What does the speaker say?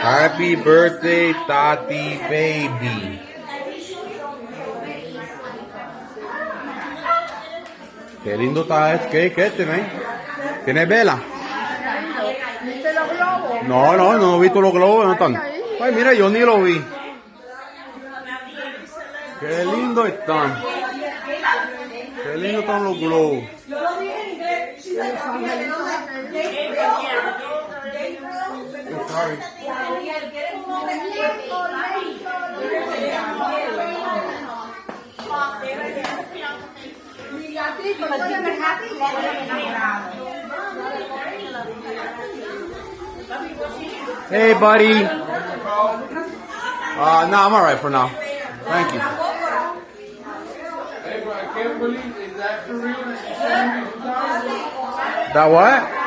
Happy birthday, Tati Baby. Qué lindo está este cake este, ¿no? ¿Tiene vela? ¿Viste los globos? No he visto los globos, no están. Ay, mira, yo ni lo vi. Qué lindo están. Qué lindo están los globos. Sorry. Hey, buddy. No, I'm alright for now. Thank you. Hey, bro, I can't believe, is that for real? That what?